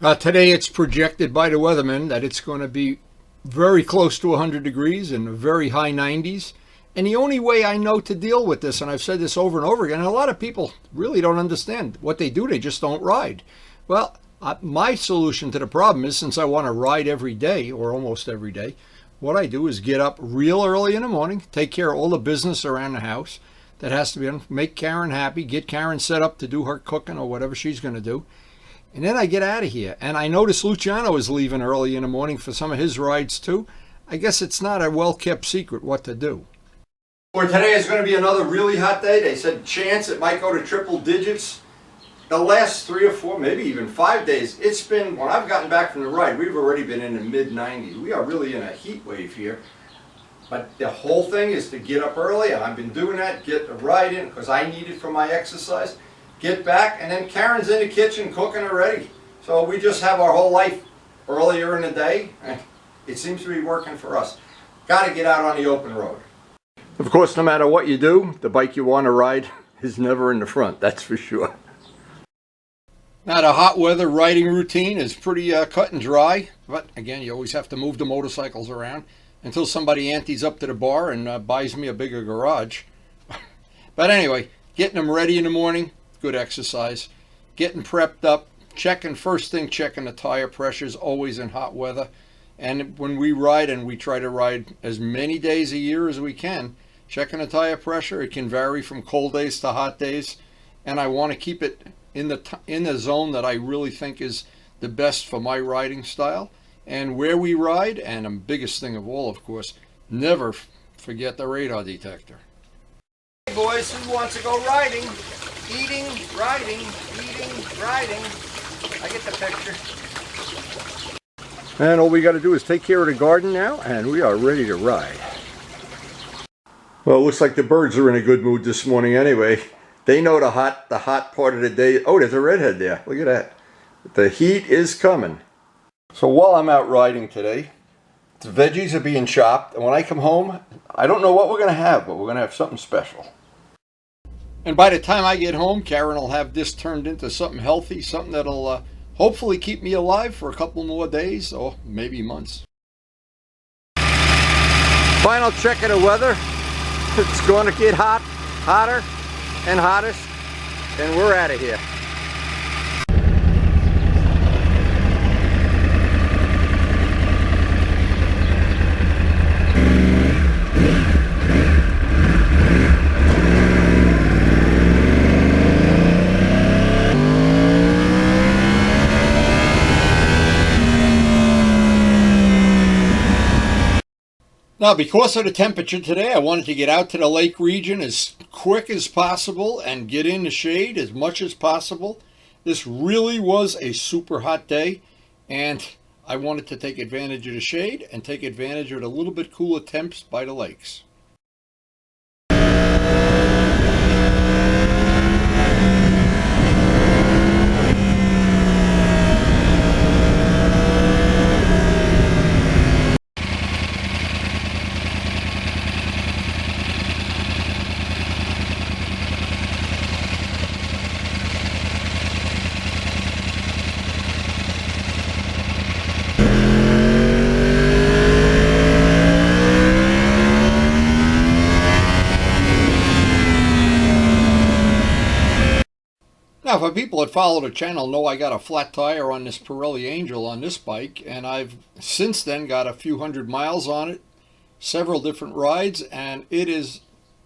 Today it's projected by the weatherman that it's going to be very close to 100 degrees and very high 90s. And the only way I know to deal with this, and I've said this over and over again, and a lot of people really don't understand what they do, they just don't ride. Well, my solution to the problem is, since I want to ride every day or almost every day, what I do is get up real early in the morning, take care of all the business around the house that has to be done, make Karen happy, get Karen set up to do her cooking or whatever she's going to do. And then I get out of here. And I noticed Luciano is leaving early in the morning for some of his rides too. I guess it's not a well-kept secret what to do. Or today is going to be another really hot day. They said chance it might go to triple digits. The last 3 or 4, maybe even 5 days, it's been, when I've gotten back from the ride, we've already been in the mid-90s. We are really in a heat wave here. But the whole thing is to get up early, and I've been doing that, get the ride in, because I need it for my exercise. Get back, and then Karen's in the kitchen cooking already. So we just have our whole life earlier in the day, and it seems to be working for us. Got to get out on the open road. Of course, no matter what you do, the bike you want to ride is never in the front, that's for sure. Now, the hot weather riding routine is pretty cut and dry, but again, you always have to move the motorcycles around until somebody antes up to the bar and buys me a bigger garage. But anyway, getting them ready in the morning, good exercise. Getting prepped up, first thing checking the tire pressures, always in hot weather. And when we ride, and we try to ride as many days a year as we can, checking the tire pressure. It can vary from cold days to hot days, and I want to keep it in the zone that I really think is the best for my riding style. And where we ride, and the biggest thing of all, of course, never forget the radar detector. Hey boys, who wants to go riding? Eating, riding, eating, riding. I get the picture. And all we got to do is take care of the garden now, and we are ready to ride. Well, it looks like the birds are in a good mood this morning anyway. They know the hot part of the day. Oh, there's a redhead there. Look at that. The heat is coming. So while I'm out riding today, the veggies are being chopped, and when I come home, I don't know what we're going to have, but we're going to have something special. And by the time I get home, Karen will have this turned into something healthy, something that'll hopefully keep me alive for a couple more days or maybe months. Final check of the weather. It's going to get hot, hotter, and hottest, and we're out of here. Now, because of the temperature today, I wanted to get out to the lake region as quick as possible and get in the shade as much as possible. This really was a super hot day, and I wanted to take advantage of the shade and take advantage of the little bit cooler temps by the lakes. Now, for people that follow the channel know I got a flat tire on this Pirelli Angel on this bike, and I've since then got a few hundred miles on it, several different rides, and it is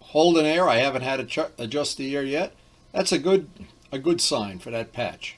holding air. I haven't had to adjust the air yet. That's a good sign for that patch.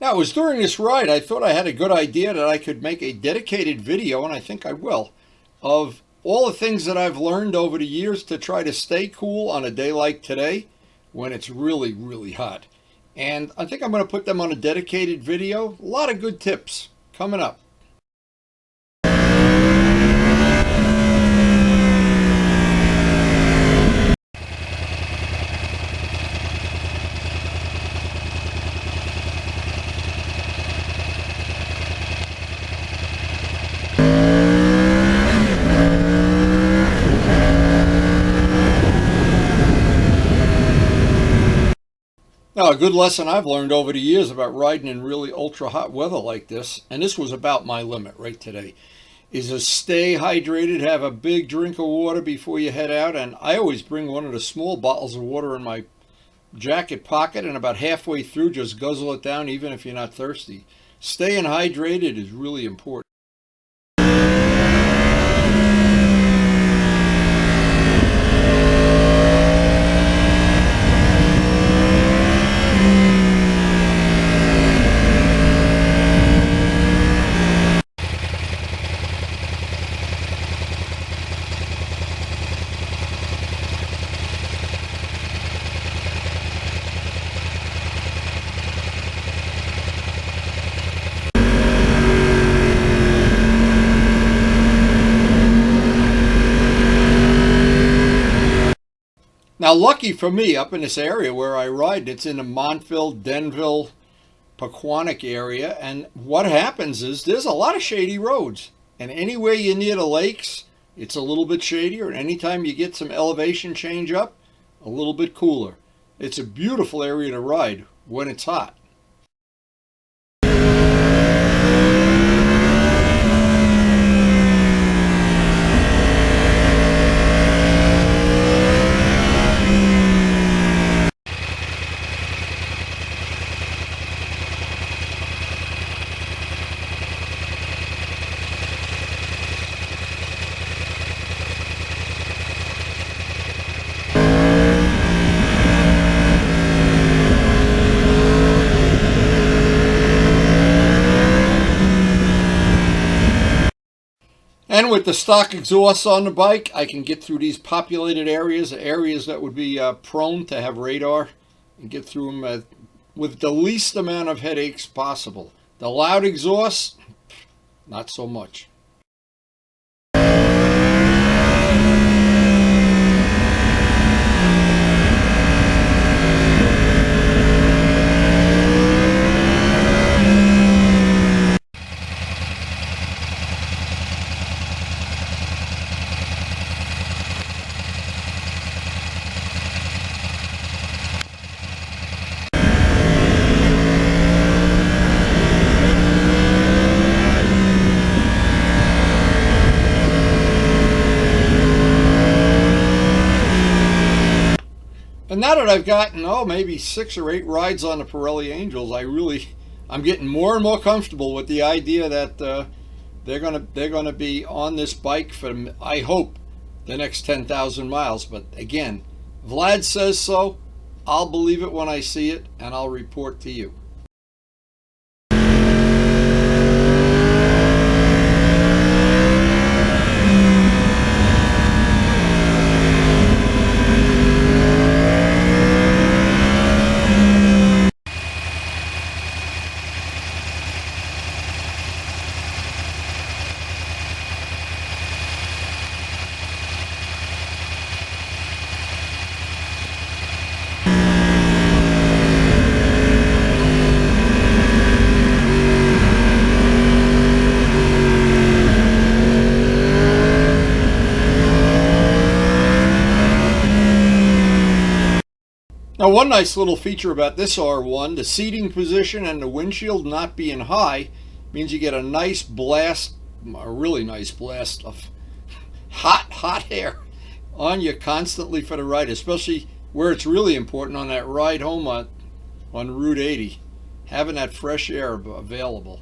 Now, it was during this ride I thought I had a good idea that I could make a dedicated video, and I think I will, of all the things that I've learned over the years to try to stay cool on a day like today when it's really, really hot. And I think I'm going to put them on a dedicated video. A lot of good tips coming up. Now, a good lesson I've learned over the years about riding in really ultra hot weather like this, and this was about my limit right today, is to stay hydrated, have a big drink of water before you head out. And I always bring one of the small bottles of water in my jacket pocket, and about halfway through just guzzle it down even if you're not thirsty. Staying hydrated is really important. Now, lucky for me, up in this area where I ride, it's in the Montville, Denville, Pequannock area. And what happens is there's a lot of shady roads. And anywhere you're near the lakes, it's a little bit shadier. And anytime you get some elevation change up, a little bit cooler. It's a beautiful area to ride when it's hot. And with the stock exhaust on the bike, I can get through these populated areas that would be prone to have radar, and get through them with the least amount of headaches possible. The loud exhaust, not so much. And now that I've gotten, maybe 6 or 8 rides on the Pirelli Angels, I'm getting more and more comfortable with the idea that they're gonna be on this bike for, I hope, the next 10,000 miles. But again, Vlad says so. I'll believe it when I see it, and I'll report to you. Now, one nice little feature about this R1, the seating position and the windshield not being high, means you get a nice blast, a really nice blast of hot air on you constantly for the ride, especially where it's really important on that ride home on Route 80, having that fresh air available.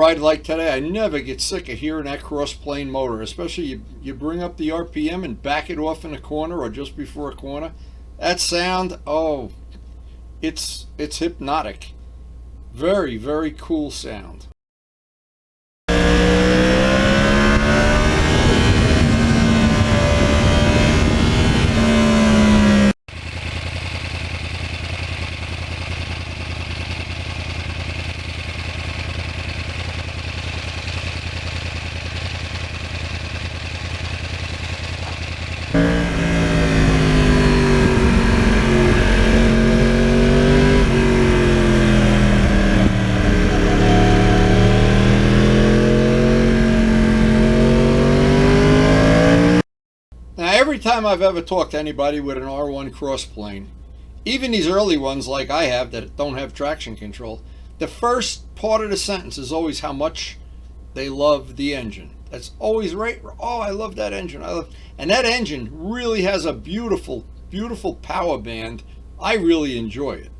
ride like today, I never get sick of hearing that Crossplane motor, especially you bring up the RPM and back it off in a corner or just before a corner. That sound, oh, it's hypnotic. Very, very cool sound. Every time I've ever talked to anybody with an R1 Crossplane, even these early ones like I have that don't have traction control, the first part of the sentence is always how much they love the engine. That's always right. Oh, I love that engine. And that engine really has a beautiful, beautiful power band. I really enjoy it.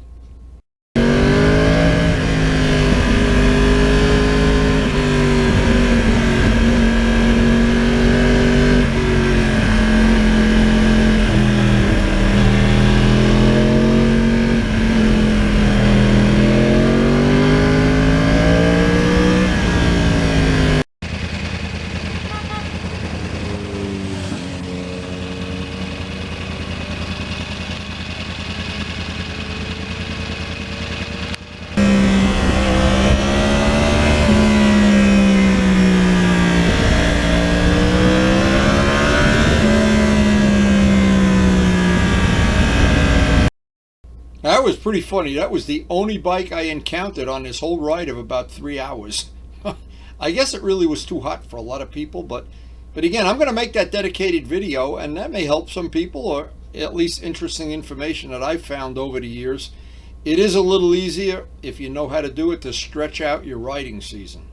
That was pretty funny. That was the only bike I encountered on this whole ride of about 3 hours. I guess it really was too hot for a lot of people, but again, I'm going to make that dedicated video, and that may help some people, or at least interesting information that I've found over the years. It is a little easier if you know how to do it to stretch out your riding season.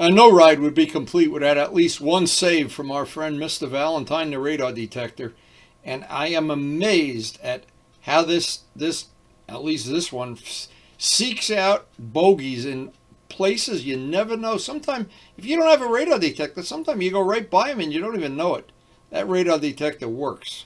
No ride would be complete without at least one save from our friend Mr. Valentine, the radar detector. And I am amazed at how this at least this one, seeks out bogeys in places you never know. Sometimes, if you don't have a radar detector, sometimes you go right by them and you don't even know it. That radar detector works.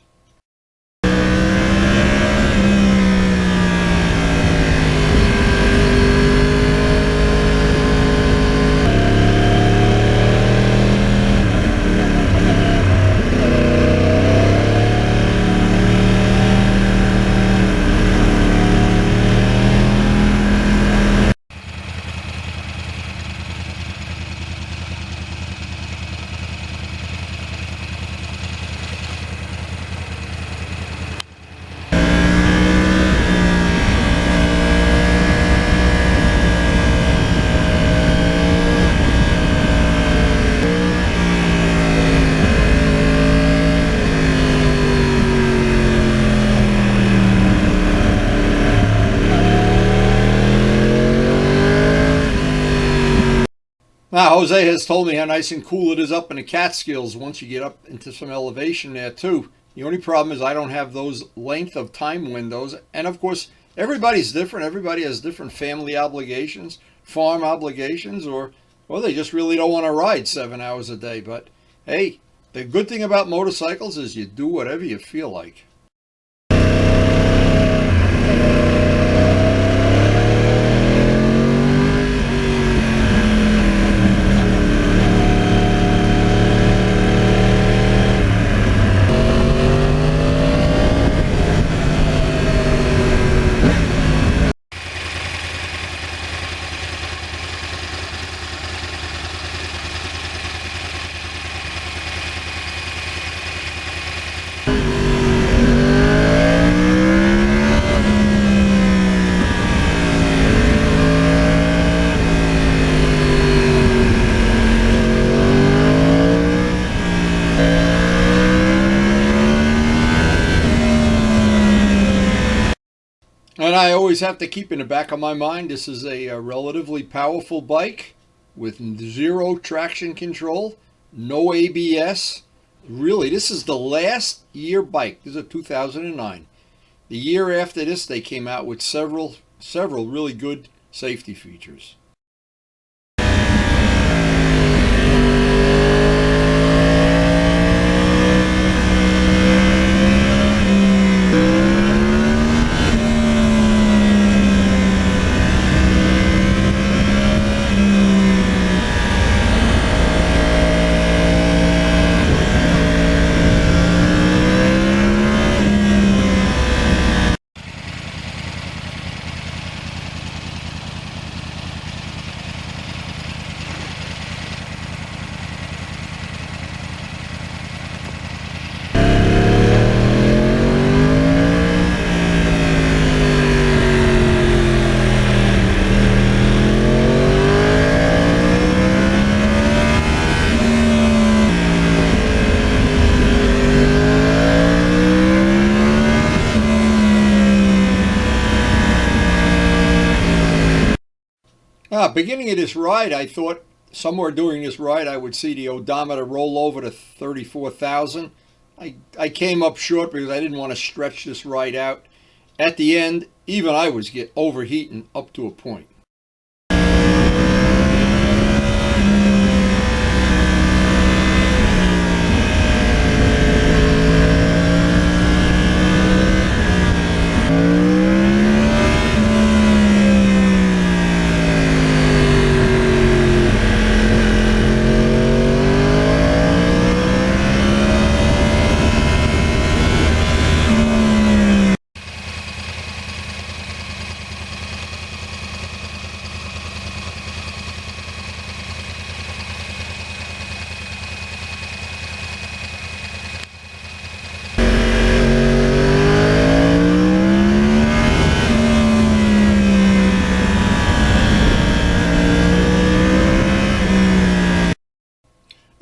Now, Jose has told me how nice and cool it is up in the Catskills once you get up into some elevation there, too. The only problem is I don't have those length of time windows. And, of course, everybody's different. Everybody has different family obligations, farm obligations, or they just really don't want to ride 7 hours a day. But, hey, the good thing about motorcycles is you do whatever you feel like. And I always have to keep in the back of my mind, this is a relatively powerful bike with zero traction control, no ABS. Really, this is the last year bike. This is a 2009. The year after this, they came out with several really good safety features. Beginning of this ride, I thought somewhere during this ride I would see the odometer roll over to 34,000. I came up short because I didn't want to stretch this ride out. At the end, even I was overheating up to a point.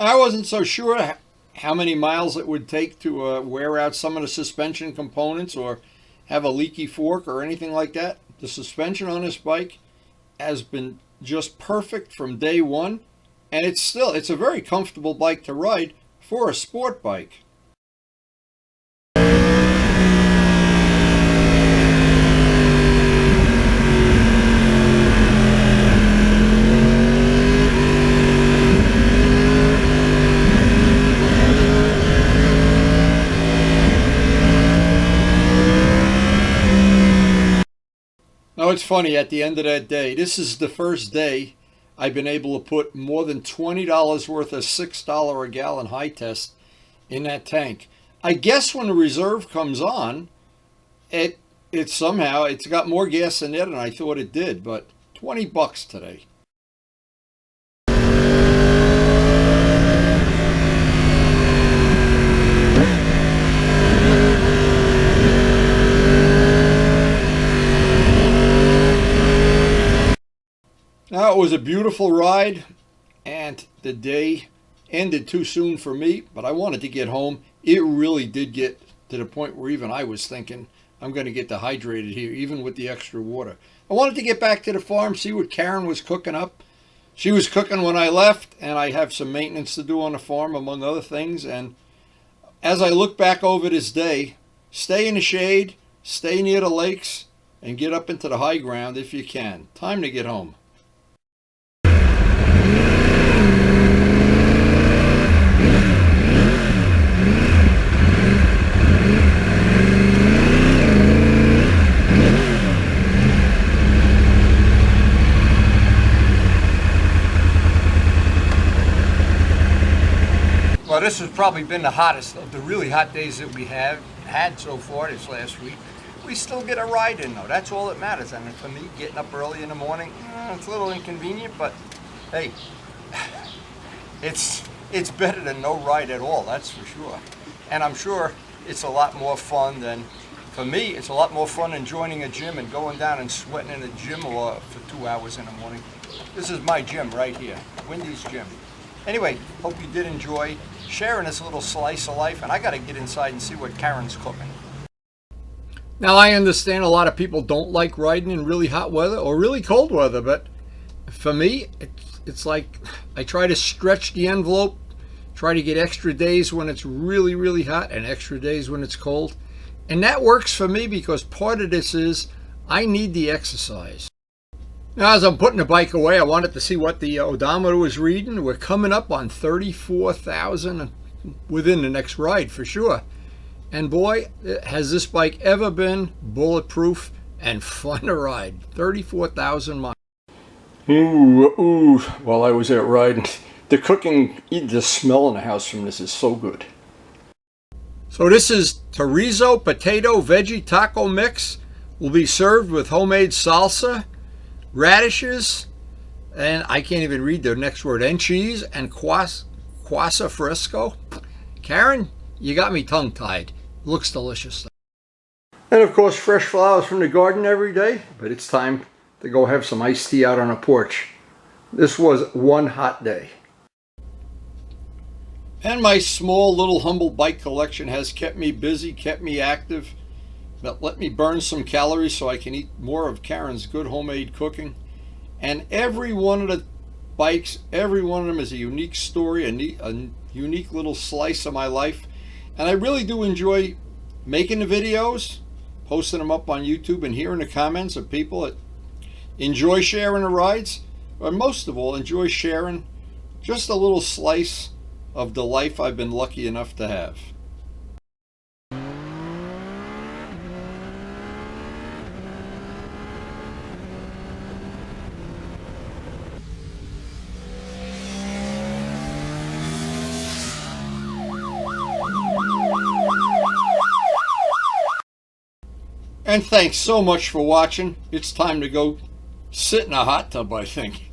I wasn't so sure how many miles it would take to wear out some of the suspension components or have a leaky fork or anything like that. The suspension on this bike has been just perfect from day one, and it's a very comfortable bike to ride for a sport bike. Now it's funny, at the end of that day, this is the first day I've been able to put more than $20 worth of $6 a gallon high test in that tank. I guess when the reserve comes on, it's got more gas in there than I thought it did, but $20 today. Now, it was a beautiful ride, and the day ended too soon for me, but I wanted to get home. It really did get to the point where even I was thinking, I'm going to get dehydrated here, even with the extra water. I wanted to get back to the farm, see what Karen was cooking up. She was cooking when I left, and I have some maintenance to do on the farm, among other things. And as I look back over this day, stay in the shade, stay near the lakes, and get up into the high ground if you can. Time to get home. Well, this has probably been the hottest of the really hot days that we have had so far this last week. We still get a ride in, though. That's all that matters. I mean, for me, getting up early in the morning, it's a little inconvenient, but hey, it's better than no ride at all, that's for sure. And I'm sure it's a lot more fun than, for me, it's a lot more fun than joining a gym and going down and sweating in a gym for 2 hours in the morning. This is my gym right here, Wendy's gym. Anyway, hope you did enjoy sharing this little slice of life, and I got to get inside and see what Karen's cooking. Now, I understand a lot of people don't like riding in really hot weather or really cold weather, but for me, it's like I try to stretch the envelope, try to get extra days when it's really, really hot and extra days when it's cold. And that works for me because part of this is I need the exercise. Now, as I'm putting the bike away, I wanted to see what the odometer was reading. We're coming up on 34,000 within the next ride for sure. And boy, has this bike ever been bulletproof and fun to ride. 34,000 miles. Ooh, while I was out riding, the cooking, the smell in the house from this is so good. So this is chorizo potato veggie taco mix. Will be served with homemade salsa, radishes, and I can't even read the next word, and cheese, and quasa fresco. Karen, you got me tongue-tied. Looks delicious. And of course, fresh flowers from the garden every day, but it's time to go have some iced tea out on a porch. This was one hot day. And my small little humble bike collection has kept me busy, kept me active, but let me burn some calories so I can eat more of Karen's good homemade cooking. And every one of the bikes, every one of them is a unique story, a unique little slice of my life. And I really do enjoy making the videos, posting them up on YouTube, and hearing the comments of people that enjoy sharing the rides, but most of all, enjoy sharing just a little slice of the life I've been lucky enough to have. And thanks so much for watching. It's time to go sit in a hot tub, I think.